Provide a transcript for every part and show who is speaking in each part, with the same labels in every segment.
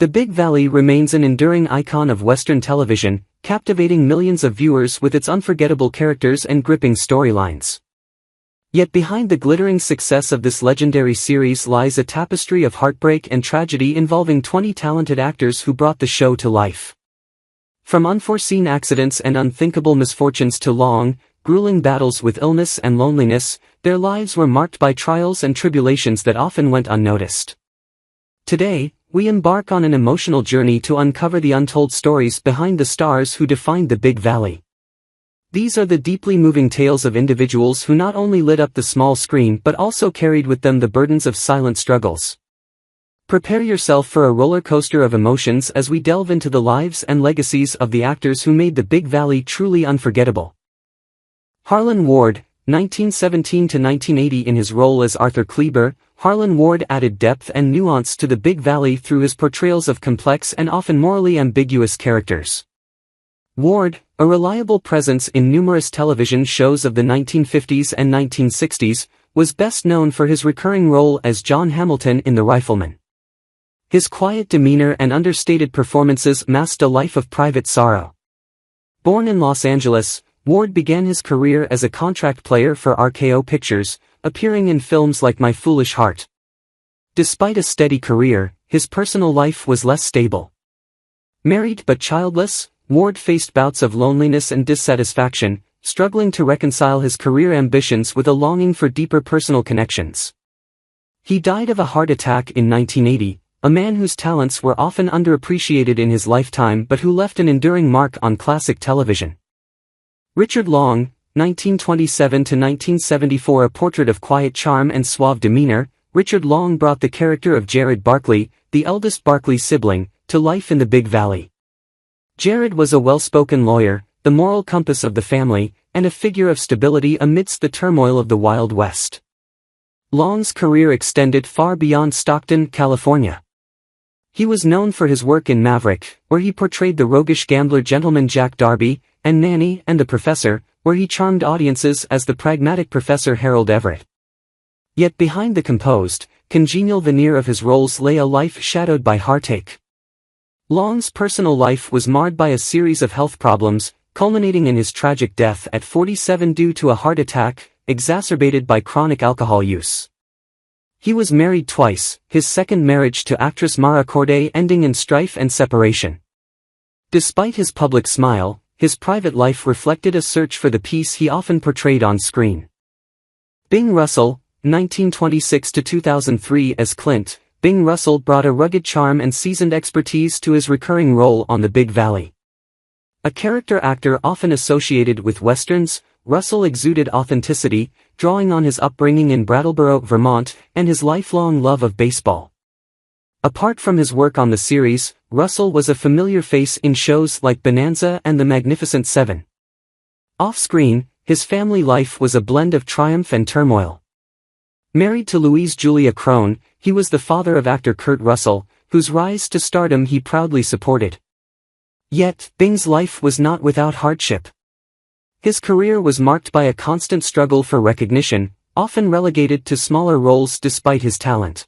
Speaker 1: The Big Valley remains an enduring icon of Western television, captivating millions of viewers with its unforgettable characters and gripping storylines. Yet behind the glittering success of this legendary series lies a tapestry of heartbreak and tragedy involving 20 talented actors who brought the show to life. From unforeseen accidents and unthinkable misfortunes to long, grueling battles with illness and loneliness, their lives were marked by trials and tribulations that often went unnoticed. Today, we embark on an emotional journey to uncover the untold stories behind the stars who defined the Big Valley. These are the deeply moving tales of individuals who not only lit up the small screen but also carried with them the burdens of silent struggles. Prepare yourself for a roller coaster of emotions as we delve into the lives and legacies of the actors who made the Big Valley truly unforgettable. Haron Ward, 1917 to 1980. In his role as Arthur Kleber, Haron Ward added depth and nuance to the Big Valley through his portrayals of complex and often morally ambiguous characters. Ward, a reliable presence in numerous television shows of the 1950s and 1960s, was best known for his recurring role as John Hamilton in The Rifleman. His quiet demeanor and understated performances masked a life of private sorrow. Born in Los Angeles, Ward began his career as a contract player for RKO Pictures, appearing in films like My Foolish Heart. Despite a steady career, his personal life was less stable. Married but childless, Ward faced bouts of loneliness and dissatisfaction, struggling to reconcile his career ambitions with a longing for deeper personal connections. He died of a heart attack in 1980, a man whose talents were often underappreciated in his lifetime but who left an enduring mark on classic television. Richard Long, 1927 to 1974. A portrait of quiet charm and suave demeanor, Richard Long brought the character of Jared Barkley, the eldest Barkley sibling, to life in the Big Valley. Jared was a well-spoken lawyer, the moral compass of the family, and a figure of stability amidst the turmoil of the Wild West. Long's career extended far beyond Stockton, California. He was known for his work in Maverick, where he portrayed the roguish gambler gentleman Jack Darby, and Nanny and the Professor, where he charmed audiences as the pragmatic Professor Harold Everett. Yet behind the composed, congenial veneer of his roles lay a life shadowed by heartache. Long's personal life was marred by a series of health problems, culminating in his tragic death at 47 due to a heart attack, exacerbated by chronic alcohol use. He was married twice, his second marriage to actress Mara Corday ending in strife and separation. Despite his public smile, his private life reflected a search for the peace he often portrayed on screen. Bing Russell, 1926 to 2003. As Clint, Bing Russell brought a rugged charm and seasoned expertise to his recurring role on the Big Valley. A character actor often associated with westerns, Russell exuded authenticity, drawing on his upbringing in Brattleboro, Vermont, and his lifelong love of baseball. Apart from his work on the series, Russell was a familiar face in shows like Bonanza and The Magnificent Seven. Off-screen, his family life was a blend of triumph and turmoil. Married to Louise Julia Crone, he was the father of actor Kurt Russell, whose rise to stardom he proudly supported. Yet, Bing's life was not without hardship. His career was marked by a constant struggle for recognition, often relegated to smaller roles despite his talent.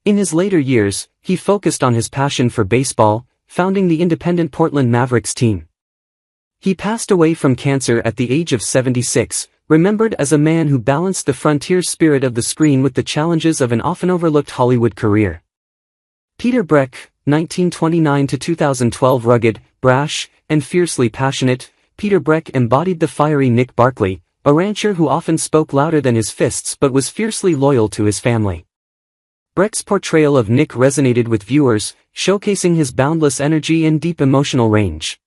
Speaker 1: In his later years, he focused on his passion for baseball, founding the independent Portland Mavericks team. He passed away from cancer at the age of 76, remembered as a man who balanced the frontier spirit of the screen with the challenges of an often overlooked Hollywood career. Peter Breck, 1929 to 2012. Rugged, brash, and fiercely passionate, Peter Breck embodied the fiery Nick Barkley, a rancher who often spoke louder than his fists but was fiercely loyal to his family. Breck's portrayal of Nick resonated with viewers, showcasing his boundless energy and deep emotional range.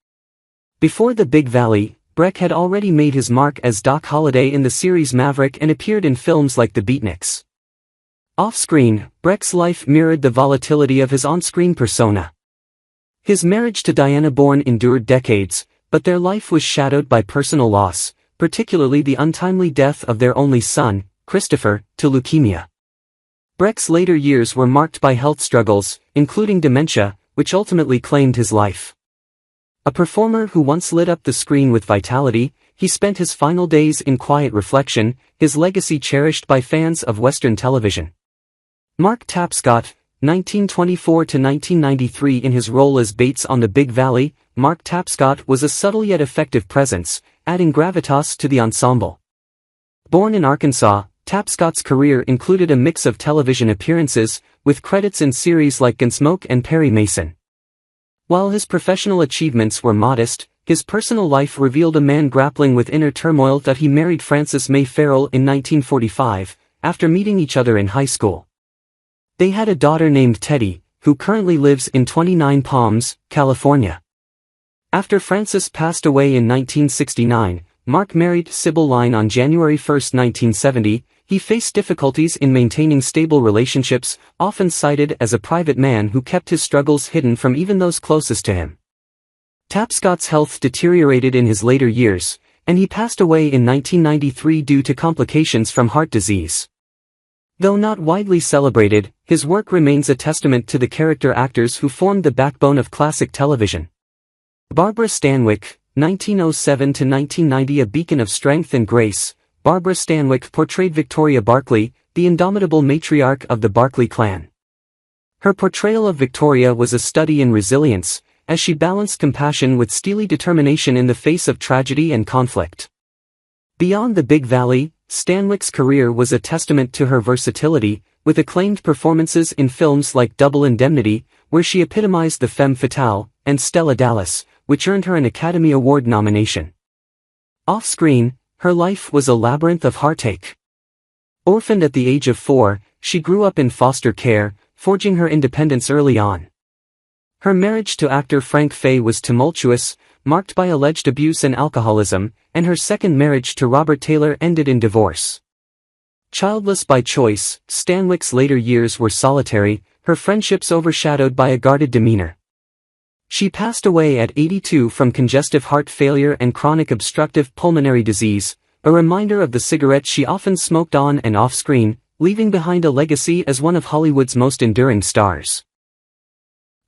Speaker 1: Before the Big Valley, Breck had already made his mark as Doc Holliday in the series Maverick and appeared in films like The Beatniks. Off-screen, Breck's life mirrored the volatility of his on-screen persona. His marriage to Diana Bourne endured decades, but their life was shadowed by personal loss, particularly the untimely death of their only son, Christopher, to leukemia. Breck's later years were marked by health struggles, including dementia, which ultimately claimed his life. A performer who once lit up the screen with vitality, he spent his final days in quiet reflection, his legacy cherished by fans of Western television. Mark Tapscott, (1924 to 1993). In his role as Bates on The Big Valley, Mark Tapscott was a subtle yet effective presence, adding gravitas to the ensemble. Born in Arkansas, Tapscott's career included a mix of television appearances, with credits in series like Gunsmoke and Perry Mason. While his professional achievements were modest, his personal life revealed a man grappling with inner turmoil. That he married Frances May Farrell in 1945, after meeting each other in high school. They had a daughter named Teddy, who currently lives in 29 Palms, California. After Frances passed away in 1969, Mark married Sybil Line on January 1, 1970. He faced difficulties in maintaining stable relationships, often cited as a private man who kept his struggles hidden from even those closest to him. Tapscott's health deteriorated in his later years, and he passed away in 1993 due to complications from heart disease. Though not widely celebrated, his work remains a testament to the character actors who formed the backbone of classic television. Barbara Stanwyck, 1907 to 1990, a beacon of strength and grace. Barbara Stanwyck portrayed Victoria Barclay, the indomitable matriarch of the Barclay clan. Her portrayal of Victoria was a study in resilience, as she balanced compassion with steely determination in the face of tragedy and conflict. Beyond the Big Valley, Stanwyck's career was a testament to her versatility, with acclaimed performances in films like Double Indemnity, where she epitomized the femme fatale, and Stella Dallas, which earned her an Academy Award nomination. Off-screen, her life was a labyrinth of heartache. Orphaned at the age of 4, she grew up in foster care, forging her independence early on. Her marriage to actor Frank Fay was tumultuous, marked by alleged abuse and alcoholism, and her second marriage to Robert Taylor ended in divorce. Childless by choice, Stanwyck's later years were solitary, her friendships overshadowed by a guarded demeanor. She passed away at 82 from congestive heart failure and chronic obstructive pulmonary disease, a reminder of the cigarettes she often smoked on and off-screen, leaving behind a legacy as one of Hollywood's most enduring stars.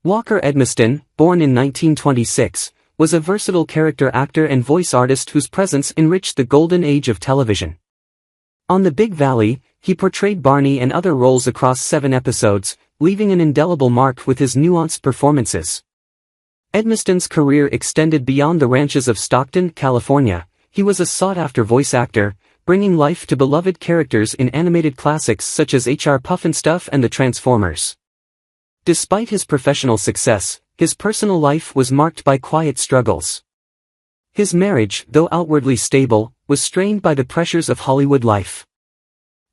Speaker 1: Walker Edmiston, born in 1926, was a versatile character actor and voice artist whose presence enriched the golden age of television. On The Big Valley, he portrayed Barney and other roles across 7 episodes, leaving an indelible mark with his nuanced performances. Edmiston's career extended beyond the ranches of Stockton, California. He was a sought-after voice actor, bringing life to beloved characters in animated classics such as H.R. Pufnstuf and The Transformers. Despite his professional success, his personal life was marked by quiet struggles. His marriage, though outwardly stable, was strained by the pressures of Hollywood life.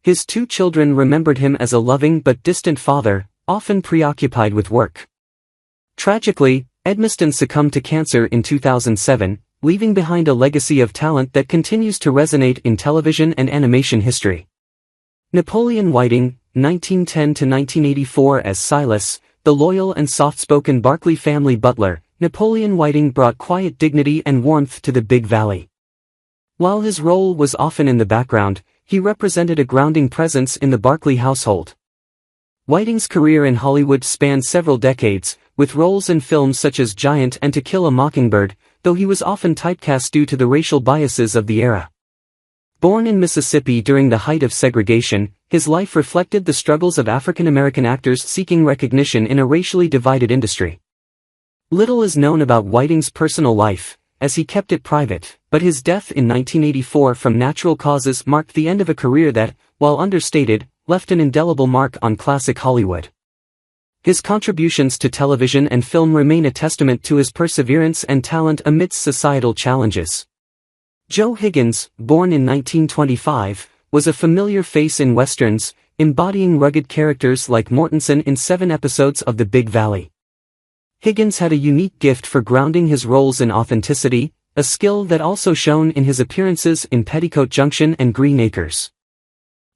Speaker 1: His 2 children remembered him as a loving but distant father, often preoccupied with work. Tragically, Edmiston succumbed to cancer in 2007, leaving behind a legacy of talent that continues to resonate in television and animation history. Napoleon Whiting, 1910 to 1984, as Silas, the loyal and soft-spoken Barclay family butler, Napoleon Whiting brought quiet dignity and warmth to the Big Valley. While his role was often in the background, he represented a grounding presence in the Barclay household. Whiting's career in Hollywood spanned several decades, with roles in films such as Giant and To Kill a Mockingbird, though he was often typecast due to the racial biases of the era. Born in Mississippi during the height of segregation, his life reflected the struggles of African American actors seeking recognition in a racially divided industry. Little is known about Whiting's personal life, as he kept it private, but his death in 1984 from natural causes marked the end of a career that, while understated, left an indelible mark on classic Hollywood. His contributions to television and film remain a testament to his perseverance and talent amidst societal challenges. Joe Higgins, born in 1925, was a familiar face in westerns, embodying rugged characters like Mortensen in 7 episodes of The Big Valley. Higgins had a unique gift for grounding his roles in authenticity, a skill that also shone in his appearances in Petticoat Junction and Green Acres.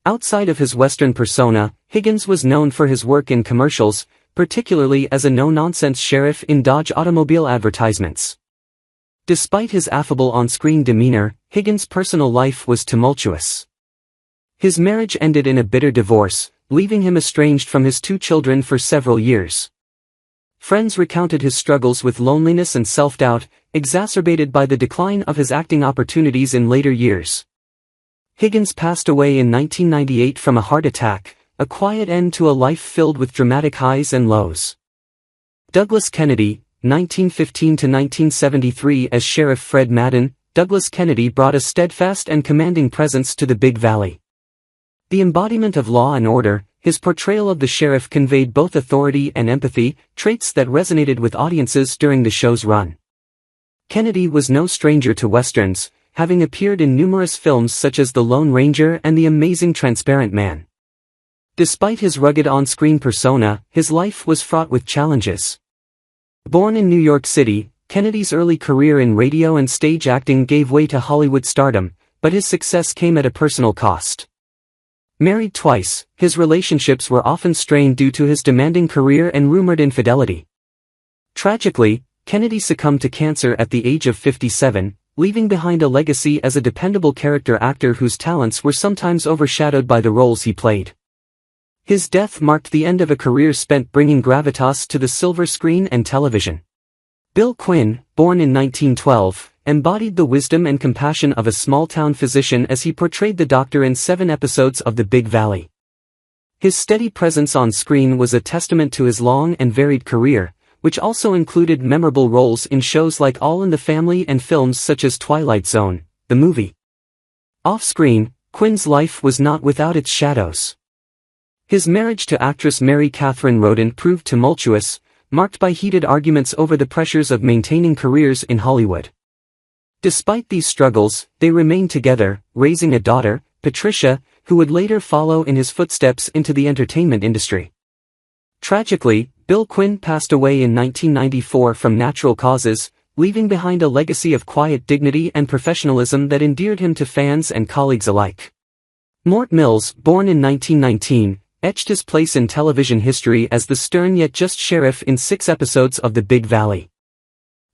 Speaker 1: Outside of his western persona, Higgins was known for his work in commercials, particularly as a no-nonsense sheriff in Dodge automobile advertisements. Despite his affable on-screen demeanor, Higgins' personal life was tumultuous. His marriage ended in a bitter divorce, leaving him estranged from his 2 children for several years. Friends recounted his struggles with loneliness and self-doubt, exacerbated by the decline of his acting opportunities in later years. Higgins passed away in 1998 from a heart attack, a quiet end to a life filled with dramatic highs and lows. Douglas Kennedy, 1915 to 1973. As Sheriff Fred Madden, Douglas Kennedy brought a steadfast and commanding presence to the Big Valley. The embodiment of law and order, his portrayal of the sheriff conveyed both authority and empathy, traits that resonated with audiences during the show's run. Kennedy was no stranger to westerns, having appeared in numerous films such as The Lone Ranger and The Amazing Transparent Man. Despite his rugged on-screen persona, his life was fraught with challenges. Born in New York City, Kennedy's early career in radio and stage acting gave way to Hollywood stardom, but his success came at a personal cost. Married twice, his relationships were often strained due to his demanding career and rumored infidelity. Tragically, Kennedy succumbed to cancer at the age of 57, leaving behind a legacy as a dependable character actor whose talents were sometimes overshadowed by the roles he played. His death marked the end of a career spent bringing gravitas to the silver screen and television. Bill Quinn, born in 1912, embodied the wisdom and compassion of a small-town physician as he portrayed the doctor in 7 episodes of The Big Valley. His steady presence on screen was a testament to his long and varied career, which also included memorable roles in shows like All in the Family and films such as Twilight Zone, the movie. Off-screen, Quinn's life was not without its shadows. His marriage to actress Mary Catherine Roden proved tumultuous, marked by heated arguments over the pressures of maintaining careers in Hollywood. Despite these struggles, they remained together, raising a daughter, Patricia, who would later follow in his footsteps into the entertainment industry. Tragically, Bill Quinn passed away in 1994 from natural causes, leaving behind a legacy of quiet dignity and professionalism that endeared him to fans and colleagues alike. Mort Mills, born in 1919, etched his place in television history as the stern yet just sheriff in 6 episodes of The Big Valley.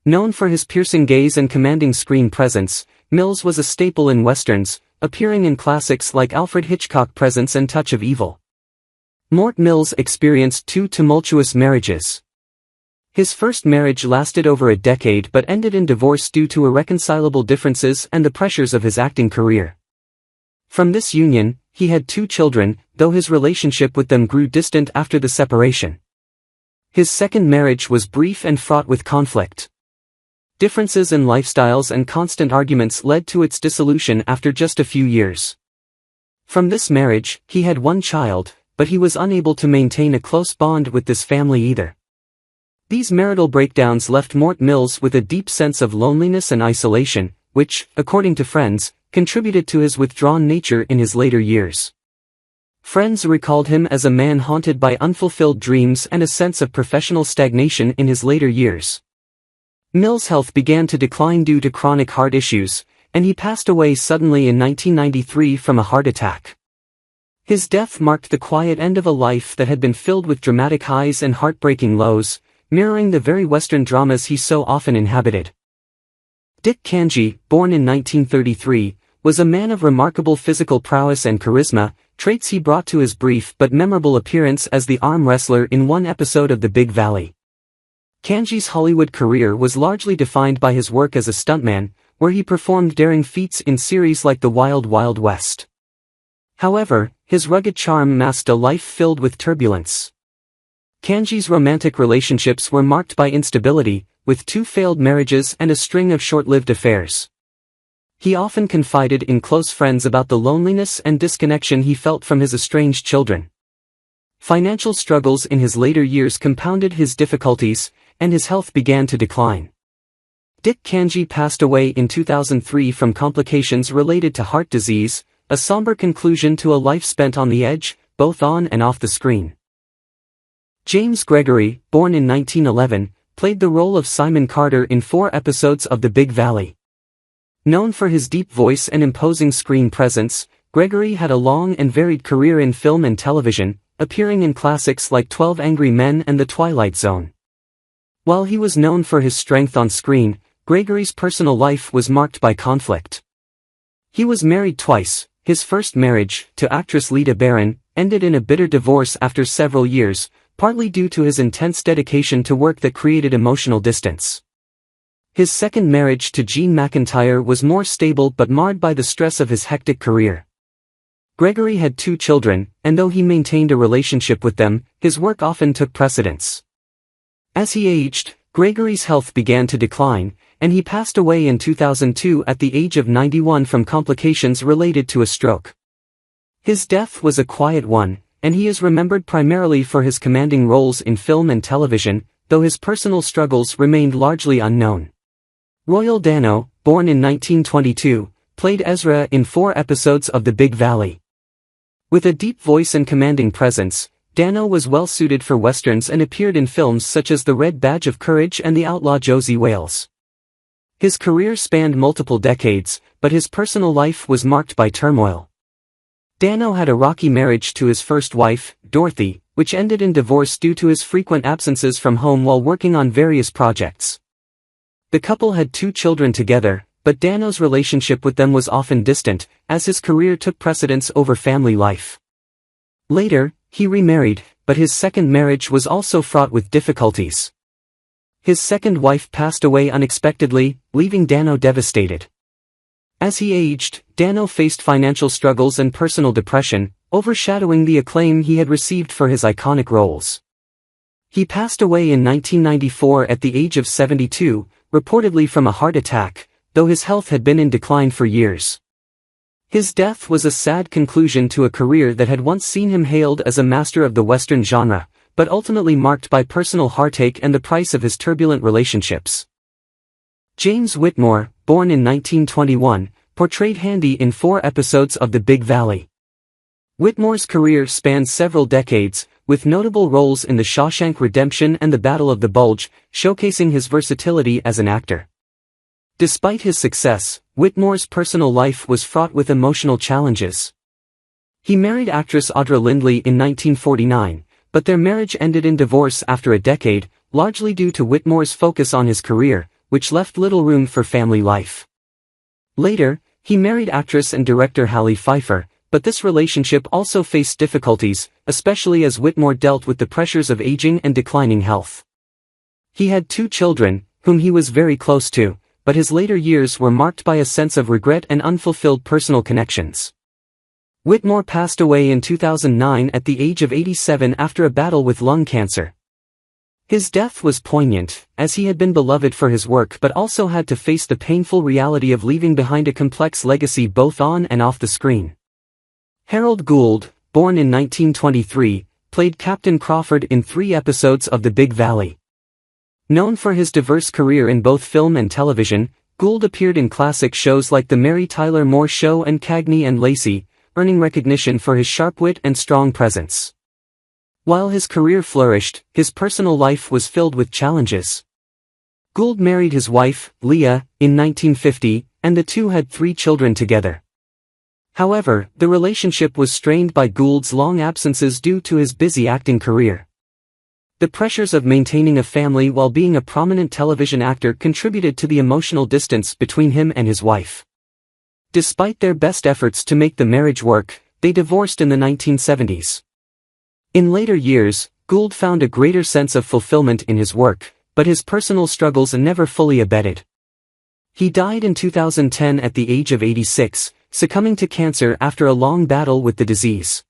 Speaker 1: Known for his piercing gaze and commanding screen presence, Mills was a staple in westerns, appearing in classics like Alfred Hitchcock's Presence and Touch of Evil. Mort Mills experienced 2 tumultuous marriages. His first marriage lasted over a decade but ended in divorce due to irreconcilable differences and the pressures of his acting career. From this union, he had 2 children, though his relationship with them grew distant after the separation. His second marriage was brief and fraught with conflict. Differences in lifestyles and constant arguments led to its dissolution after just a few years. From this marriage, he had 1 child, but he was unable to maintain a close bond with this family either. These marital breakdowns left Mort Mills with a deep sense of loneliness and isolation, which, according to friends, contributed to his withdrawn nature in his later years. Friends recalled him as a man haunted by unfulfilled dreams and a sense of professional stagnation in his later years. Mills' health began to decline due to chronic heart issues, and he passed away suddenly in 1993 from a heart attack. His death marked the quiet end of a life that had been filled with dramatic highs and heartbreaking lows, mirroring the very Western dramas he so often inhabited. Dick Kanji, born in 1933, was a man of remarkable physical prowess and charisma, traits he brought to his brief but memorable appearance as the arm wrestler in 1 episode of The Big Valley. Kanji's Hollywood career was largely defined by his work as a stuntman, where he performed daring feats in series like The Wild Wild West. However, his rugged charm masked a life filled with turbulence. Kanji's romantic relationships were marked by instability, with 2 failed marriages and a string of short-lived affairs. He often confided in close friends about the loneliness and disconnection he felt from his estranged children. Financial struggles in his later years compounded his difficulties, and his health began to decline. Dick Kanji passed away in 2003 from complications related to heart disease, a somber conclusion to a life spent on the edge, both on and off the screen. James Gregory, born in 1911, played the role of Simon Carter in 4 episodes of The Big Valley. Known for his deep voice and imposing screen presence, Gregory had a long and varied career in film and television, appearing in classics like 12 Angry Men and The Twilight Zone. While he was known for his strength on screen, Gregory's personal life was marked by conflict. He was married twice. His first marriage, to actress Lita Barron, ended in a bitter divorce after several years, partly due to his intense dedication to work that created emotional distance. His second marriage to Jean McIntyre was more stable but marred by the stress of his hectic career. Gregory had 2 children, and though he maintained a relationship with them, his work often took precedence. As he aged, Gregory's health began to decline, and he passed away in 2002 at the age of 91 from complications related to a stroke. His death was a quiet one, and he is remembered primarily for his commanding roles in film and television, though his personal struggles remained largely unknown. Royal Dano, born in 1922, played Ezra in 4 episodes of The Big Valley. With a deep voice and commanding presence, Dano was well suited for westerns and appeared in films such as The Red Badge of Courage and The Outlaw Josie Wales. His career spanned multiple decades, but his personal life was marked by turmoil. Dano had a rocky marriage to his first wife, Dorothy, which ended in divorce due to his frequent absences from home while working on various projects. The couple had 2 children together, but Dano's relationship with them was often distant, as his career took precedence over family life. Later, he remarried, but his second marriage was also fraught with difficulties. His second wife passed away unexpectedly, leaving Dano devastated. As he aged, Dano faced financial struggles and personal depression, overshadowing the acclaim he had received for his iconic roles. He passed away in 1994 at the age of 72, reportedly from a heart attack, though his health had been in decline for years. His death was a sad conclusion to a career that had once seen him hailed as a master of the Western genre, but ultimately marked by personal heartache and the price of his turbulent relationships. James Whitmore, born in 1921, portrayed Handy in 4 episodes of The Big Valley. Whitmore's career spanned several decades, with notable roles in The Shawshank Redemption and The Battle of the Bulge, showcasing his versatility as an actor. Despite his success, Whitmore's personal life was fraught with emotional challenges. He married actress Audra Lindley in 1949, but their marriage ended in divorce after a decade, largely due to Whitmore's focus on his career, which left little room for family life. Later, he married actress and director Hallie Pfeiffer, but this relationship also faced difficulties, especially as Whitmore dealt with the pressures of aging and declining health. He had 2 children, whom he was very close to, but his later years were marked by a sense of regret and unfulfilled personal connections. Whitmore passed away in 2009 at the age of 87 after a battle with lung cancer. His death was poignant, as he had been beloved for his work but also had to face the painful reality of leaving behind a complex legacy both on and off the screen. Harold Gould, born in 1923, played Captain Crawford in 3 episodes of The Big Valley. Known for his diverse career in both film and television, Gould appeared in classic shows like The Mary Tyler Moore Show and Cagney and Lacey, earning recognition for his sharp wit and strong presence. While his career flourished, his personal life was filled with challenges. Gould married his wife, Leah, in 1950, and the two had 3 children together. However, the relationship was strained by Gould's long absences due to his busy acting career. The pressures of maintaining a family while being a prominent television actor contributed to the emotional distance between him and his wife. Despite their best efforts to make the marriage work, they divorced in the 1970s. In later years, Gould found a greater sense of fulfillment in his work, but his personal struggles never fully abated. He died in 2010 at the age of 86, succumbing to cancer after a long battle with the disease.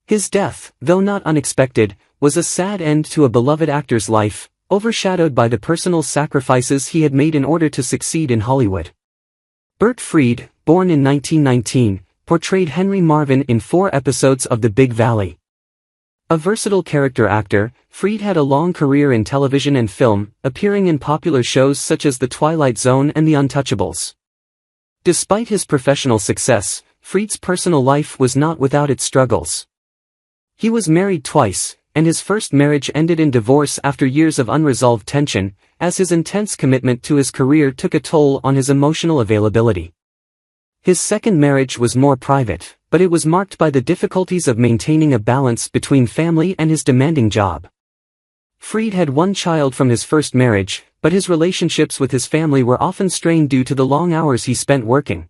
Speaker 1: His death, though not unexpected, was a sad end to a beloved actor's life, overshadowed by the personal sacrifices he had made in order to succeed in Hollywood. Bert Freed, born in 1919, portrayed Henry Marvin in 4 episodes of The Big Valley. A versatile character actor, Freed had a long career in television and film, appearing in popular shows such as The Twilight Zone and The Untouchables. Despite his professional success, Freed's personal life was not without its struggles. He was married twice, and his first marriage ended in divorce after years of unresolved tension, as his intense commitment to his career took a toll on his emotional availability. His second marriage was more private, but it was marked by the difficulties of maintaining a balance between family and his demanding job. Freed had 1 child from his first marriage, but his relationships with his family were often strained due to the long hours he spent working.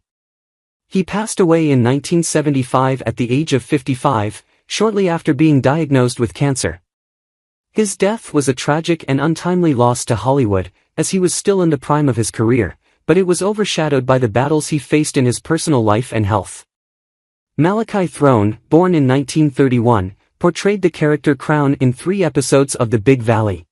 Speaker 1: He passed away in 1975 at the age of 55, shortly after being diagnosed with cancer. His death was a tragic and untimely loss to Hollywood, as he was still in the prime of his career, but it was overshadowed by the battles he faced in his personal life and health. Malachi Throne, born in 1931, portrayed the character Crown in 3 episodes of The Big Valley.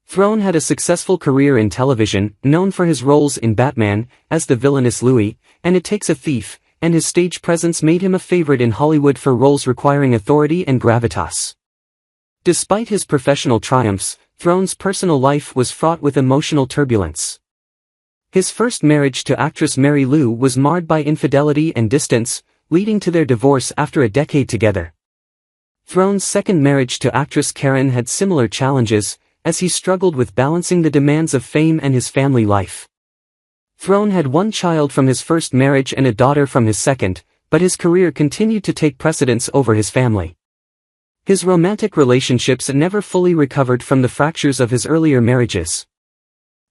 Speaker 1: Throne had a successful career in television, known for his roles in Batman, as the villainous Louis, and It Takes a Thief, and his stage presence made him a favorite in Hollywood for roles requiring authority and gravitas. Despite his professional triumphs, Throne's personal life was fraught with emotional turbulence. His first marriage to actress Mary Lou was marred by infidelity and distance, leading to their divorce after a decade together. Throne's second marriage to actress Karen had similar challenges, as he struggled with balancing the demands of fame and his family life. Throne had 1 child from his first marriage and a daughter from his second, but his career continued to take precedence over his family. His romantic relationships never fully recovered from the fractures of his earlier marriages.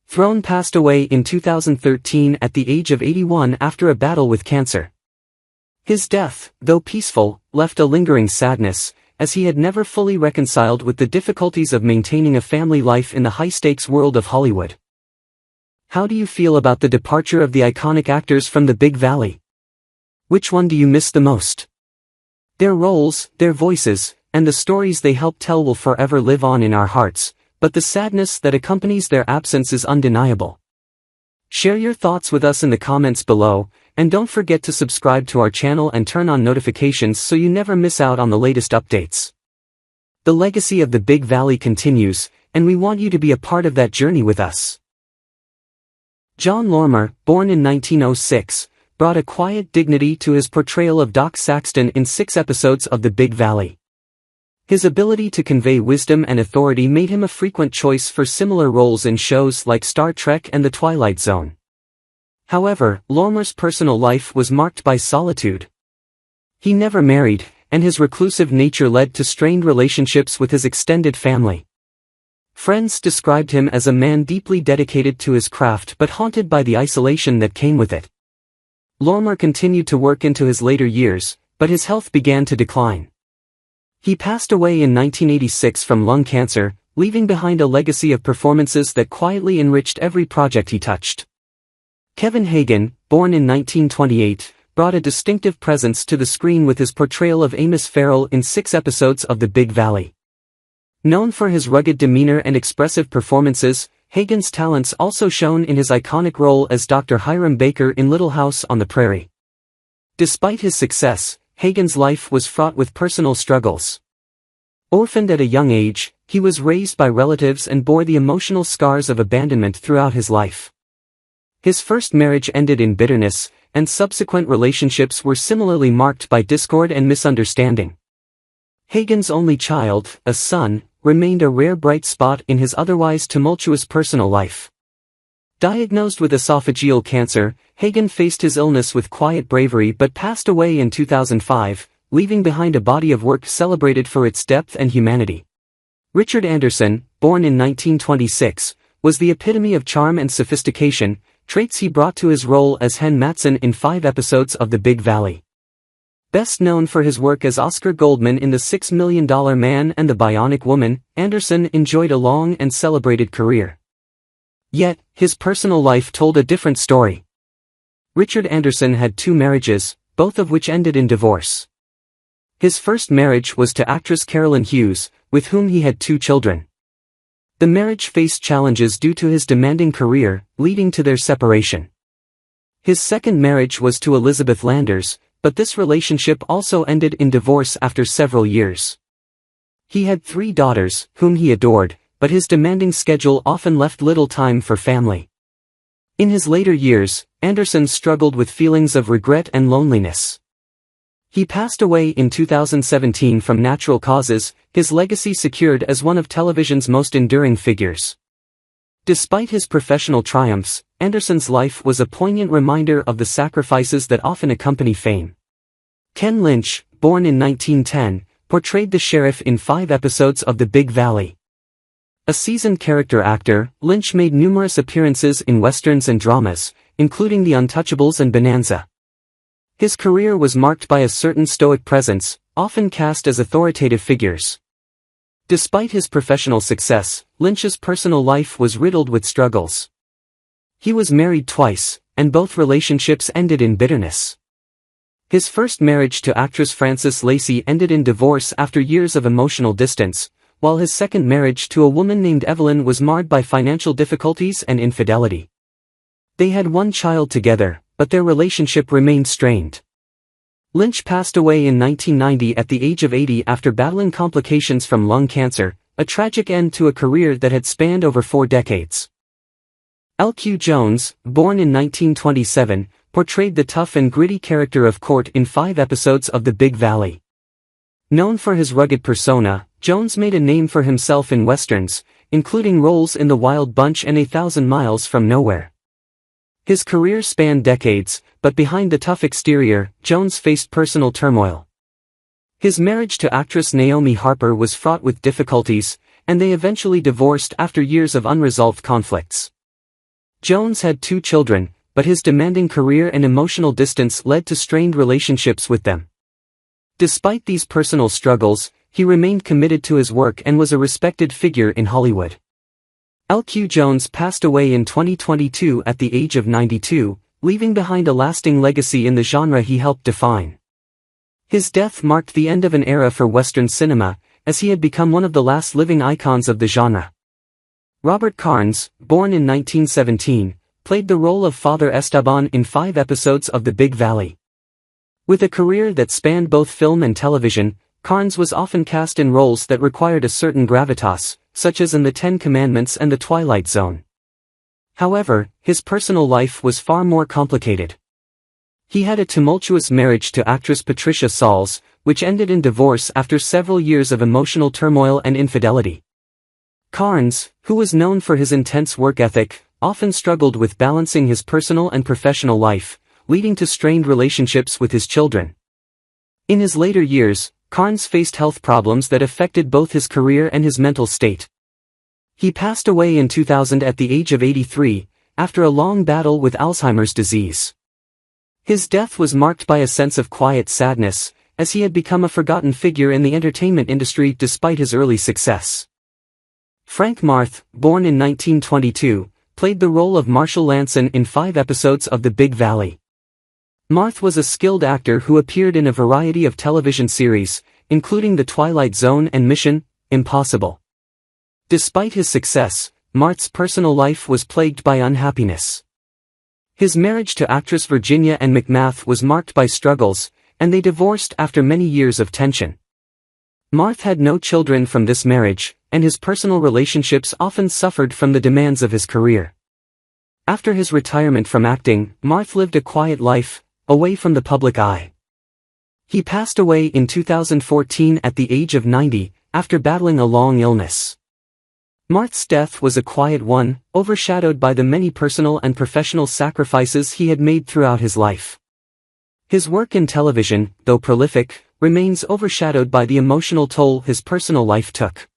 Speaker 1: Throne passed away in 2013 at the age of 81 after a battle with cancer. His death, though peaceful, left a lingering sadness, as he had never fully reconciled with the difficulties of maintaining a family life in the high-stakes world of Hollywood. How do you feel about the departure of the iconic actors from the Big Valley? Which one do you miss the most? Their roles, their voices, and the stories they helped tell will forever live on in our hearts, but the sadness that accompanies their absence is undeniable. Share your thoughts with us in the comments below, and don't forget to subscribe to our channel and turn on notifications so you never miss out on the latest updates. The legacy of the Big Valley continues, and we want you to be a part of that journey with us. John Lormer, born in 1906, brought a quiet dignity to his portrayal of Doc Saxton in 6 episodes of The Big Valley. His ability to convey wisdom and authority made him a frequent choice for similar roles in shows like Star Trek and The Twilight Zone. However, Lormer's personal life was marked by solitude. He never married, and his reclusive nature led to strained relationships with his extended family. Friends described him as a man deeply dedicated to his craft but haunted by the isolation that came with it. Lormer continued to work into his later years, but his health began to decline. He passed away in 1986 from lung cancer, leaving behind a legacy of performances that quietly enriched every project he touched. Kevin Hagen, born in 1928, brought a distinctive presence to the screen with his portrayal of Amos Farrell in 6 episodes of The Big Valley. Known for his rugged demeanor and expressive performances, Hagen's talents also shone in his iconic role as Dr. Hiram Baker in Little House on the Prairie. Despite his success, Hagen's life was fraught with personal struggles. Orphaned at a young age, he was raised by relatives and bore the emotional scars of abandonment throughout his life. His first marriage ended in bitterness, and subsequent relationships were similarly marked by discord and misunderstanding. Hagen's only child, a son, remained a rare bright spot in his otherwise tumultuous personal life. Diagnosed with esophageal cancer, Hagen faced his illness with quiet bravery but passed away in 2005, leaving behind a body of work celebrated for its depth and humanity. Richard Anderson, born in 1926, was the epitome of charm and sophistication, traits he brought to his role as Hen Matson in 5 episodes of The Big Valley. Best known for his work as Oscar Goldman in The $6 Million Man and The Bionic Woman, Anderson enjoyed a long and celebrated career. Yet, his personal life told a different story. Richard Anderson had 2 marriages, both of which ended in divorce. His first marriage was to actress Carolyn Hughes, with whom he had 2 children. The marriage faced challenges due to his demanding career, leading to their separation. His second marriage was to Elizabeth Landers, but this relationship also ended in divorce after several years. He had 3 daughters, whom he adored, but his demanding schedule often left little time for family. In his later years, Anderson struggled with feelings of regret and loneliness. He passed away in 2017 from natural causes, his legacy secured as one of television's most enduring figures. Despite his professional triumphs, Anderson's life was a poignant reminder of the sacrifices that often accompany fame. Ken Lynch, born in 1910, portrayed the sheriff in 5 episodes of The Big Valley. A seasoned character actor, Lynch made numerous appearances in westerns and dramas, including The Untouchables and Bonanza. His career was marked by a certain stoic presence, often cast as authoritative figures. Despite his professional success, Lynch's personal life was riddled with struggles. He was married twice, and both relationships ended in bitterness. His first marriage to actress Frances Lacey ended in divorce after years of emotional distance, while his second marriage to a woman named Evelyn was marred by financial difficulties and infidelity. They had one child together, but their relationship remained strained. Lynch passed away in 1990 at the age of 80 after battling complications from lung cancer, a tragic end to a career that had spanned over 4 decades. L.Q. Jones, born in 1927, portrayed the tough and gritty character of Court in 5 episodes of The Big Valley. Known for his rugged persona, Jones made a name for himself in westerns, including roles in The Wild Bunch and 1,000 Miles from Nowhere. His career spanned decades, but behind the tough exterior, Jones faced personal turmoil. His marriage to actress Naomi Harper was fraught with difficulties, and they eventually divorced after years of unresolved conflicts. Jones had 2 children, but his demanding career and emotional distance led to strained relationships with them. Despite these personal struggles, he remained committed to his work and was a respected figure in Hollywood. L.Q. Jones passed away in 2022 at the age of 92, leaving behind a lasting legacy in the genre he helped define. His death marked the end of an era for Western cinema, as he had become one of the last living icons of the genre. Robert Carnes, born in 1917, played the role of Father Esteban in 5 episodes of The Big Valley. With a career that spanned both film and television, Carnes was often cast in roles that required a certain gravitas, such as in The 10 Commandments and The Twilight Zone. However, his personal life was far more complicated. He had a tumultuous marriage to actress Patricia Sauls, which ended in divorce after several years of emotional turmoil and infidelity. Carnes, who was known for his intense work ethic, often struggled with balancing his personal and professional life, leading to strained relationships with his children. In his later years, Carnes faced health problems that affected both his career and his mental state. He passed away in 2000 at the age of 83, after a long battle with Alzheimer's disease. His death was marked by a sense of quiet sadness, as he had become a forgotten figure in the entertainment industry despite his early success. Frank Marth, born in 1922, played the role of Marshall Lanson in 5 episodes of The Big Valley. Marth was a skilled actor who appeared in a variety of television series, including The Twilight Zone and Mission: Impossible. Despite his success, Marth's personal life was plagued by unhappiness. His marriage to actress Virginia Ann McMath was marked by struggles, and they divorced after many years of tension. Marth had no children from this marriage, and his personal relationships often suffered from the demands of his career. After his retirement from acting, Marth lived a quiet life, away from the public eye. He passed away in 2014 at the age of 90, after battling a long illness. Marth's death was a quiet one, overshadowed by the many personal and professional sacrifices he had made throughout his life. His work in television, though prolific, remains overshadowed by the emotional toll his personal life took.